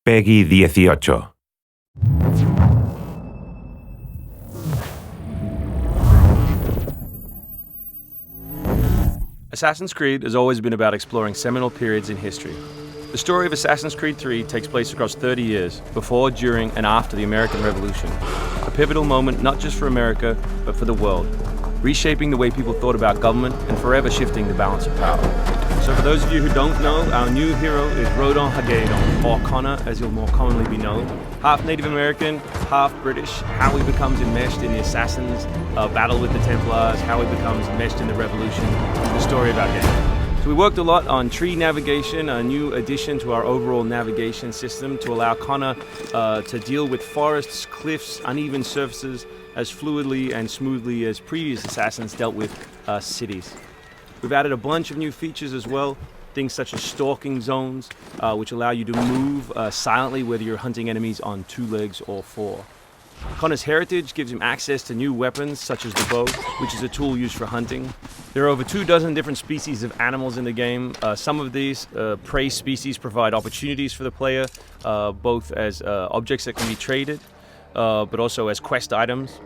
Peggy 18. Assassin's Creed has always been about exploring seminal periods in history. The story of Assassin's Creed 3 takes place across 30 years, before, during, and after the American Revolution. A pivotal moment not just for America, but for the world, reshaping the way people thought about government and forever shifting the balance of power. So for those of you who don't know, our new hero is Rodon Hagedon, or Connor as he'll more commonly be known. Half Native American, half British, how he becomes enmeshed in the Assassins' battle with the Templars, how he becomes enmeshed in the Revolution, the story of our game. So we worked a lot on tree navigation, a new addition to our overall navigation system to allow Connor to deal with forests, cliffs, uneven surfaces as fluidly and smoothly as previous Assassins dealt with cities. We've added a bunch of new features as well, things such as stalking zones, which allow you to move silently whether you're hunting enemies on 2 legs or 4. Connor's heritage gives him access to new weapons such as the bow, which is a tool used for hunting. There are over 24 different species of animals in the game. Some of these prey species provide opportunities for the player, both as objects that can be traded, but also as quest items.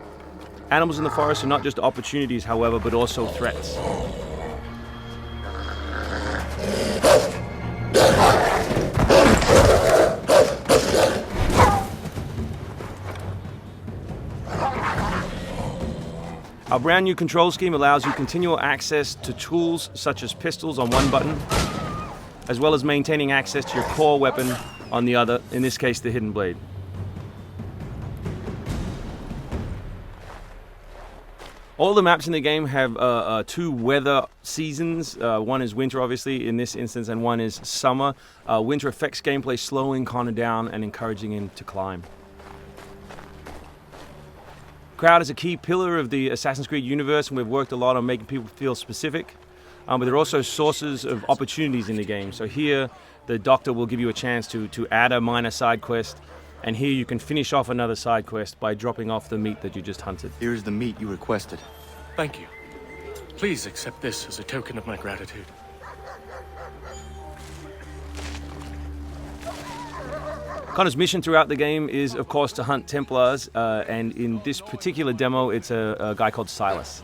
Animals in the forest are not just opportunities, however, but also threats. Our brand new control scheme allows you continual access to tools such as pistols on one button, as well as maintaining access to your core weapon on the other, in this case the hidden blade. All the maps in the game have 2 weather seasons. One is winter, obviously, in this instance, and one is summer. Winter affects gameplay, slowing Connor down and encouraging him to climb. Crowd is a key pillar of the Assassin's Creed universe, and we've worked a lot on making people feel specific. But there are also sources of opportunities in the game. So here, the doctor will give you a chance to add a minor side quest, and here you can finish off another side quest by dropping off the meat that you just hunted. Here's the meat you requested. Thank you. Please accept this as a token of my gratitude. Connor's mission throughout the game is, of course, to hunt Templars, and in this particular demo, it's a guy called Silas.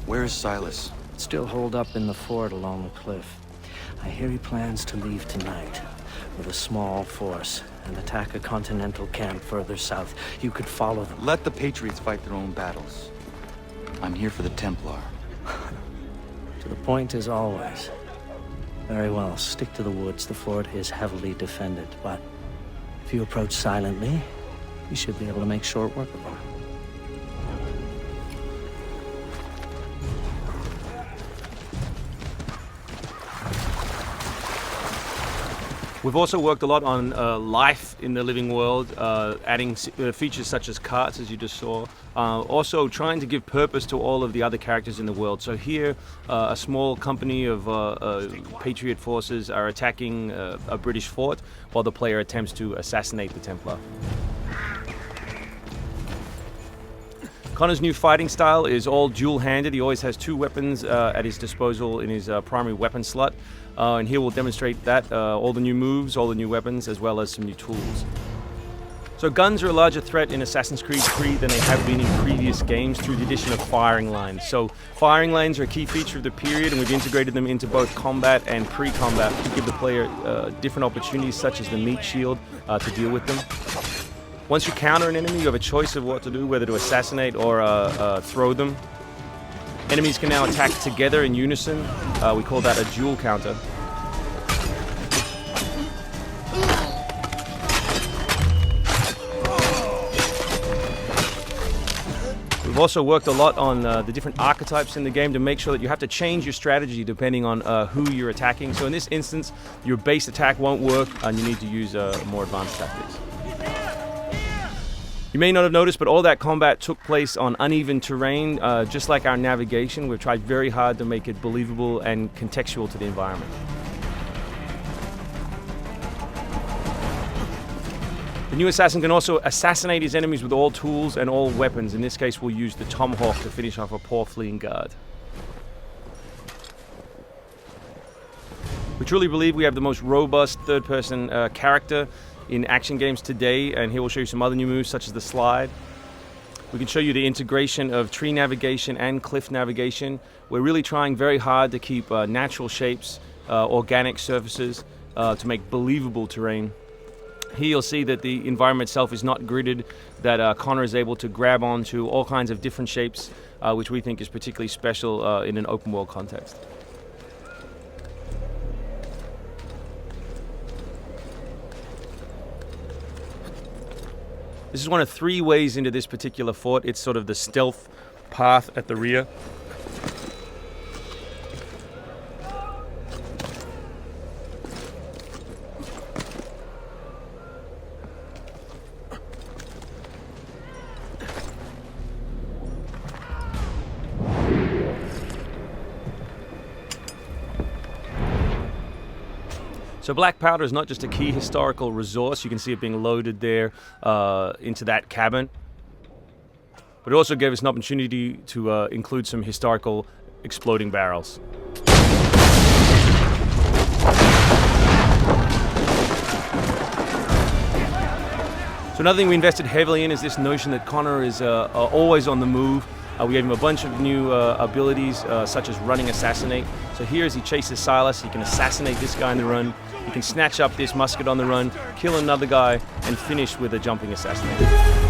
Where is Silas? Still holed up in the fort along the cliff. I hear he plans to leave tonight with a small force and attack a continental camp further south. You could follow them. Let the Patriots fight their own battles. I'm here for the Templar. To the point as always. Very well, stick to the woods. The fort is heavily defended, but if you approach silently, you should be able to make short work of them. We've also worked a lot on life in the living world, adding features such as carts, as you just saw. Also trying to give purpose to all of the other characters in the world. So here, a small company of Patriot forces are attacking a British fort while the player attempts to assassinate the Templar. Connor's new fighting style is all dual-handed. He always has 2 weapons at his disposal in his primary weapon slot. And here we'll demonstrate that, all the new moves, all the new weapons, as well as some new tools. So guns are a larger threat in Assassin's Creed 3 than they have been in previous games through the addition of firing lines. So firing lines are a key feature of the period, and we've integrated them into both combat and pre-combat to give the player different opportunities, such as the meat shield, to deal with them. Once you counter an enemy, you have a choice of what to do, whether to assassinate or throw them. Enemies can now attack together in unison. We call that a dual counter. We've also worked a lot on the different archetypes in the game to make sure that you have to change your strategy depending on who you're attacking. So in this instance, your base attack won't work and you need to use more advanced tactics. You may not have noticed, but all that combat took place on uneven terrain. Just like our navigation, we've tried very hard to make it believable and contextual to the environment. The new assassin can also assassinate his enemies with all tools and all weapons. In this case, we'll use the tomahawk to finish off a poor fleeing guard. We truly believe we have the most robust third-person character in action games today, and here we'll show you some other new moves such as the slide. We can show you the integration of tree navigation and cliff navigation. We're really trying very hard to keep natural shapes, organic surfaces, to make believable terrain. Here you'll see that the environment itself is not gridded, that Connor is able to grab onto all kinds of different shapes, which we think is particularly special in an open world context. This is one of 3 ways into this particular fort. It's sort of the stealth path at the rear. So black powder is not just a key historical resource. You can see it being loaded there into that cabin. But it also gave us an opportunity to include some historical exploding barrels. So another thing we invested heavily in is this notion that Connor is always on the move. We gave him a bunch of new abilities, such as running assassinate. So here as he chases Silas, he can assassinate this guy on the run. He can snatch up this musket on the run, kill another guy, and finish with a jumping assassinate.